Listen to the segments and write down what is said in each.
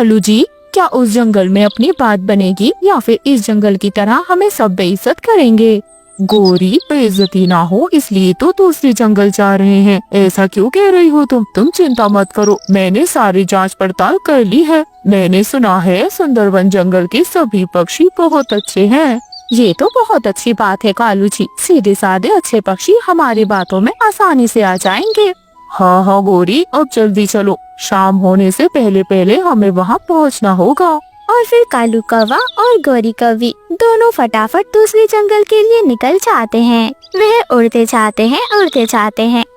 कालू जी, क्या उस जंगल में अपनी बात बनेगी या फिर इस जंगल की तरह हमें सब बेइज्जत करेंगे? गोरी, बेइज्जती ना हो इसलिए तो दूसरे जंगल जा रहे हैं। ऐसा क्यों कह रही हो तुम चिंता मत करो, मैंने सारी जांच पड़ताल कर ली है। मैंने सुना है सुंदरवन जंगल के सभी पक्षी बहुत अच्छे हैं। ये तो बहुत अच्छी बात है कालू जी, सीधे साधे अच्छे पक्षी हमारी बातों में आसानी से आ जाएंगे। हाँ हाँ गोरी, अब जल्दी चलो, शाम होने से पहले पहले हमें वहाँ पहुँचना होगा। और फिर कालू कौवा और गौरी कौवी दोनों फटाफट दूसरे जंगल के लिए निकल जाते हैं। वह उड़ते जाते हैं,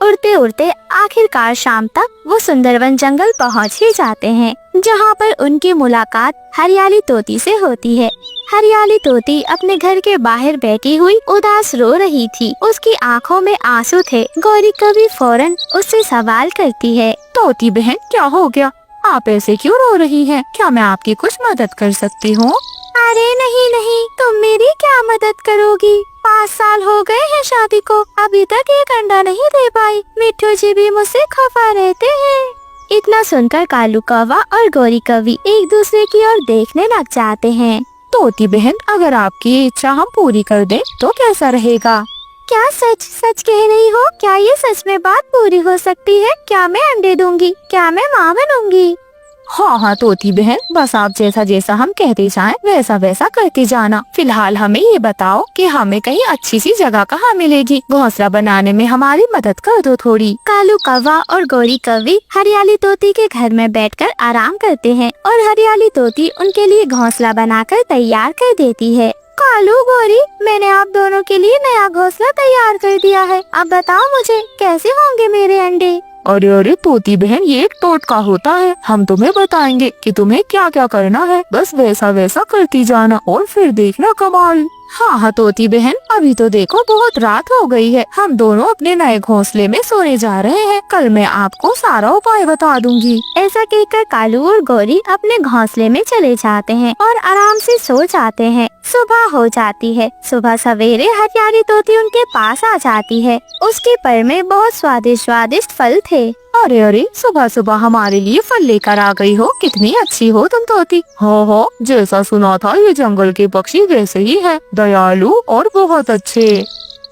उड़ते उड़ते आखिरकार शाम तक वो सुंदरवन जंगल पहुंच ही जाते हैं, जहां पर उनकी मुलाकात हरियाली तोती से होती है। हरियाली तोती अपने घर के बाहर बैठी हुई उदास रो रही थी। उसकी आंखों में आंसू थे। गौरी कौवी फौरन उससे सवाल करती है, तोती बहन, क्या हो गया? आप ऐसे क्यों रो रही हैं? क्या मैं आपकी कुछ मदद कर सकती हूँ? अरे नहीं, तुम मेरी क्या मदद करोगी? 5 साल हो गए हैं शादी को, अभी तक एक अंडा नहीं दे पाई। मिट्ठू जी भी मुझसे खफा रहते हैं। इतना सुनकर कालू कौवा और गौरी कौवी एक दूसरे की ओर देखने लग जाते हैं। तोती बहन, अगर आपकी इच्छा हम पूरी कर दें तो कैसा रहेगा? क्या सच कह रही हो? क्या ये सच में बात पूरी हो सकती है? क्या मैं अंडे दूंगी? क्या मैं माँ बनूंगी? हाँ तोती बहन, बस आप जैसा जैसा हम कहते जाएं वैसा वैसा करते जाना। फिलहाल हमें ये बताओ कि हमें कहीं अच्छी सी जगह कहाँ मिलेगी? घोंसला बनाने में हमारी मदद कर दो थोड़ी। कालू कौवा और गौरी कौवी हरियाली तोती के घर में बैठकर आराम करते हैं और हरियाली तोती उनके लिए घोंसला बनाकर तैयार कर देती है। कालू, गौरी, मैंने आप दोनों के लिए नया घोंसला तैयार कर दिया है। अब बताओ मुझे, कैसे होंगे मेरे अंडे? अरे तोती बहन, ये एक टोटका होता है। हम तुम्हें बताएंगे कि तुम्हें क्या क्या करना है, बस वैसा वैसा करती जाना और फिर देखना कमाल। हाँ तोती बहन, अभी तो देखो बहुत रात हो गई है, हम दोनों अपने नए घोंसले में सोने जा रहे हैं। कल मैं आपको सारा उपाय बता दूंगी। ऐसा कहकर कालू और गौरी अपने घोंसले में चले जाते हैं और आराम से सो जाते हैं। सुबह हो जाती है। सुबह सवेरे हरियाली तोती उनके पास आ जाती है। उसके पर में बहुत स्वादिष्ट फल थे। अरे सुबह सुबह हमारे लिए फल लेकर आ गई हो, कितनी अच्छी हो तुम तोती। हो, जैसा सुना था ये जंगल के पक्षी वैसे ही है, दयालु और बहुत अच्छे।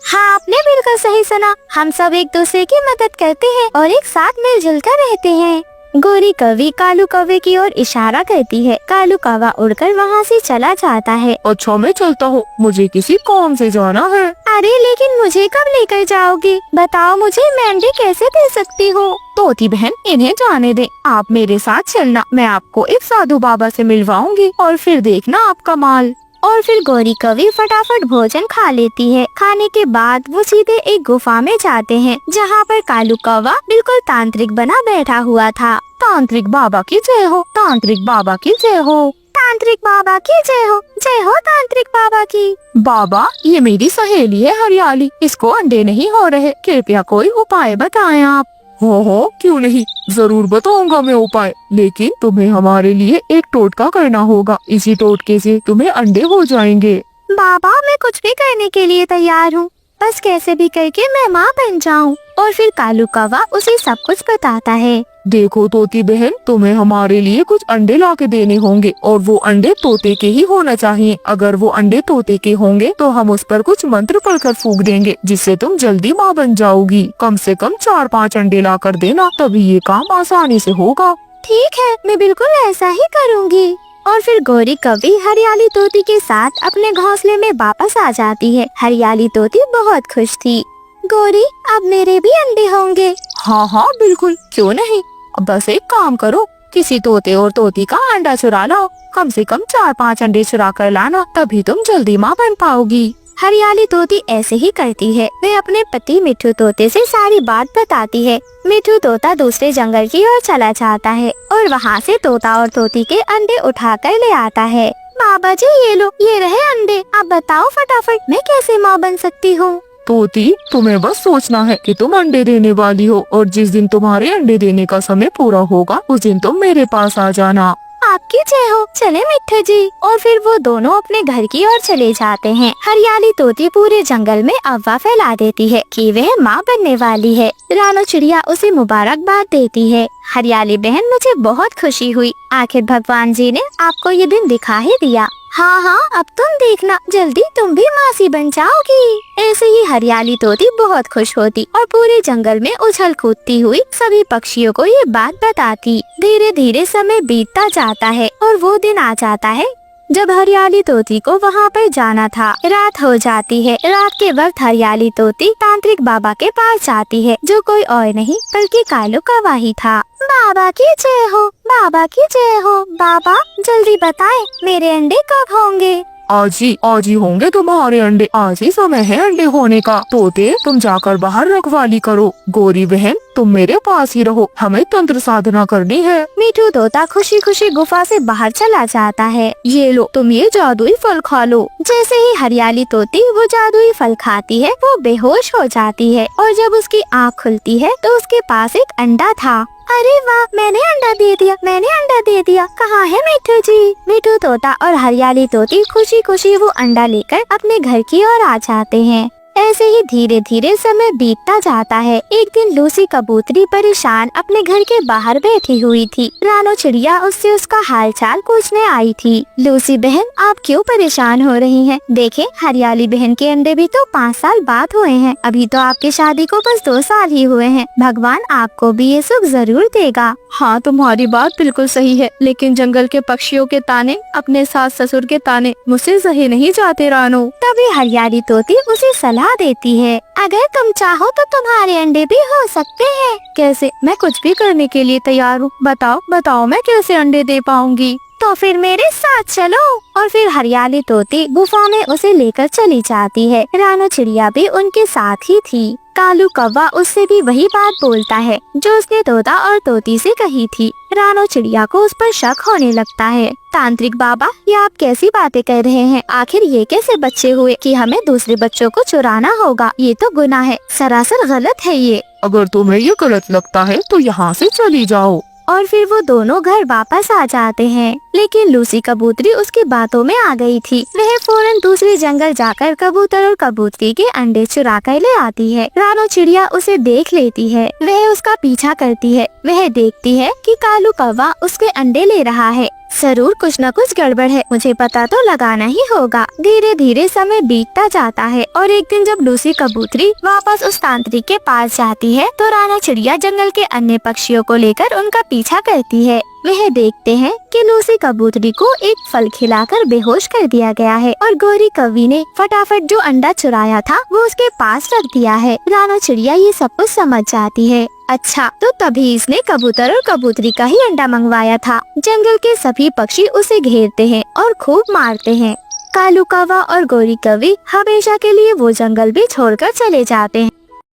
हाँ, आपने बिल्कुल सही सुना। हम सब एक दूसरे की मदद करते हैं और एक साथ मिलजुल कर रहते हैं। गौरी कौवी कालू कौवे की ओर इशारा करती है। कालू कौवा उड़कर वहाँ से चला जाता है। अच्छा, मैं चलता हूँ, मुझे किसी काम से जाना है। अरे लेकिन मुझे कब लेकर जाओगी? बताओ मुझे, मैं अंडे कैसे दे सकती हूँ? तोती बहन, इन्हें जाने दे, आप मेरे साथ चलना। मैं आपको एक साधु बाबा से मिलवाऊंगी और फिर देखना आप कमाल। और फिर गौरी कौवी फटाफट भोजन खा लेती है। खाने के बाद वो सीधे एक गुफा में जाते हैं, जहाँ पर कालू कौवा बिल्कुल तांत्रिक बना बैठा हुआ था। तांत्रिक बाबा की जय हो, तांत्रिक बाबा की जय हो, तांत्रिक बाबा की जय हो, जय हो तांत्रिक बाबा की। बाबा, ये मेरी सहेली है हरियाली, इसको अंडे नहीं हो रहे, कृपया कोई उपाय बताएं आप। हो, क्यों नहीं, जरूर बताऊंगा मैं उपाय, लेकिन तुम्हें हमारे लिए एक टोटका करना होगा। इसी टोटके से तुम्हें अंडे हो जाएंगे। बाबा, मैं कुछ भी करने के लिए तैयार हूँ, बस कैसे भी करके मैं माँ बन जाऊँ। और फिर कालू कौवा उसे सब कुछ बताता है। देखो तोती बहन, तुम्हें हमारे लिए कुछ अंडे ला के देने होंगे और वो अंडे तोते के ही होना चाहिए। अगर वो अंडे तोते के होंगे तो हम उस पर कुछ मंत्र पढ़कर फूंक देंगे, जिससे तुम जल्दी माँ बन जाओगी। कम से कम 4-5 अंडे ला कर देना, तभी ये काम आसानी से होगा। ठीक है, मैं बिल्कुल ऐसा ही करूँगी। और फिर गौरी कौवी हरियाली तोती के साथ अपने घोंसले में वापस आ जाती है। हरियाली तोती बहुत खुश थी। गौरी, अब मेरे भी अंडे होंगे? हाँ बिल्कुल, क्यों नहीं। अब बस एक काम करो, किसी तोते और तोती का अंडा चुरा लाओ। कम से कम 4-5 अंडे चुरा कर लाना, तभी तुम जल्दी माँ बन पाओगी। हरियाली तोती ऐसे ही करती है। वे अपने पति मिट्ठू तोते से सारी बात बताती है। मिट्ठू तोता दूसरे जंगल की ओर चला जाता है और वहाँ से तोता और तोती के अंडे उठाकर ले आता है। बाबा जी, ये लो, ये रहे अंडे। अब बताओ फटाफट, मैं कैसे माँ बन सकती हूँ? तोती, तुम्हें बस सोचना है कि तुम अंडे देने वाली हो और जिस दिन तुम्हारे अंडे देने का समय पूरा होगा उस दिन तुम मेरे पास आ जाना। आपकी जय हो। चले मिट्ठू जी। और फिर वो दोनों अपने घर की ओर चले जाते हैं। हरियाली तोती पूरे जंगल में अफवाह फैला देती है कि वह माँ बनने वाली है। रानो चिड़िया उसे मुबारकबाद देती है। हरियाली बहन, मुझे बहुत खुशी हुई। आखिर भगवान जी ने आपको ये दिन दिखा ही दिया। हाँ हाँ, अब तुम देखना, जल्दी तुम भी मासी बन जाओगी। ऐसे ही हरियाली तोती बहुत खुश होती और पूरे जंगल में उछल कूदती हुई सभी पक्षियों को ये बात बताती। धीरे धीरे समय बीतता जाता है और वो दिन आ जाता है जब हरियाली तोती को वहाँ पर जाना था। रात हो जाती है। रात के वक्त हरियाली तोती तांत्रिक बाबा के पास जाती है, जो कोई और नहीं बल्कि कालू कौवा ही था। बाबा की जय हो, बाबा की जय हो। बाबा जल्दी बताएं, मेरे अंडे कब होंगे? आज ही होंगे तुम्हारे अंडे। आज ही समय है अंडे होने का। तोते, तुम जाकर बाहर रखवाली करो। गोरी बहन, तुम मेरे पास ही रहो, हमें तंत्र साधना करनी है। मिठू तोता खुशी खुशी गुफा से बाहर चला जाता है। ये लो, तुम ये जादुई फल खा लो। जैसे ही हरियाली तोती वो जादुई फल खाती है, वो बेहोश हो जाती है और जब उसकी आँख खुलती है तो उसके पास एक अंडा था। अरे वाह, मैंने अंडा दे दिया, मैंने अंडा दे दिया। कहाँ है मिठू जी? मिठू तोता और हरियाली तोती खुशी खुशी वो अंडा लेकर अपने घर की ओर आ जाते हैं। ऐसे ही धीरे धीरे समय बीतता जाता है। एक दिन लूसी कबूतरी परेशान अपने घर के बाहर बैठी हुई थी। रानो चिड़िया उससे उसका हालचाल पूछने आई थी। लूसी बहन, आप क्यों परेशान हो रही हैं? देखें, हरियाली बहन के अंडे भी तो 5 साल बाद हुए हैं। अभी तो आपकी शादी को बस 2 साल ही हुए हैं। भगवान आपको भी ये सुख जरूर देगा। हाँ, तुम्हारी बात बिल्कुल सही है, लेकिन जंगल के पक्षियों के ताने, अपने सास ससुर के ताने मुझसे सही नहीं जाते रानो। तभी हरियाली तोती उसे सलाह देती है, अगर तुम चाहो तो तुम्हारे अंडे भी हो सकते हैं। कैसे? मैं कुछ भी करने के लिए तैयार हूँ। बताओ मैं कैसे अंडे दे पाऊंगी? तो फिर मेरे साथ चलो। और फिर हरियाली तोती गुफा में उसे लेकर चली जाती है। रानो चिड़िया भी उनके साथ ही थी। कालू कौवा उससे भी वही बात बोलता है जो उसने तोता और तोती से कही थी। रानो चिड़िया को उस पर शक होने लगता है। तांत्रिक बाबा, ये आप कैसी बातें कह रहे हैं? आखिर ये कैसे बच्चे हुए कि हमें दूसरे बच्चों को चुराना होगा? ये तो गुनाह है, सरासर गलत है ये। अगर तुम्हें ये गलत लगता है तो यहाँ से चली जाओ। और फिर वो दोनों घर वापस आ जाते हैं। लेकिन लूसी कबूतरी उसकी बातों में आ गई थी। वह फौरन दूसरे जंगल जाकर कबूतर और कबूतरी के अंडे चुरा कर ले आती है। रानो चिड़िया उसे देख लेती है। वह उसका पीछा करती है। वह देखती है कि कालू कौवा उसके अंडे ले रहा है। जरूर कुछ न कुछ गड़बड़ है, मुझे पता तो लगाना ही होगा। धीरे धीरे समय बीतता जाता है और एक दिन जब लूसी कबूतरी वापस उस तांत्रिक के पास जाती है तो रानो चिड़िया जंगल के अन्य पक्षियों को लेकर उनका पीछा करती है। वह देखते हैं कि लूसी कबूतरी को एक फल खिलाकर बेहोश कर दिया गया है और गोरी कौवी ने फटाफट जो अंडा चुराया था वो उसके पास रख दिया है। रानो चिड़िया ये सब कुछ समझ जाती है। अच्छा, तो तभी इसने कबूतर और कबूतरी का ही अंडा मंगवाया था। जंगल के सभी पक्षी उसे घेरते हैं और खूब मारते हैं। कालू कौवा और गोरी कौवी हमेशा के लिए वो जंगल भी छोड़कर चले जाते हैं।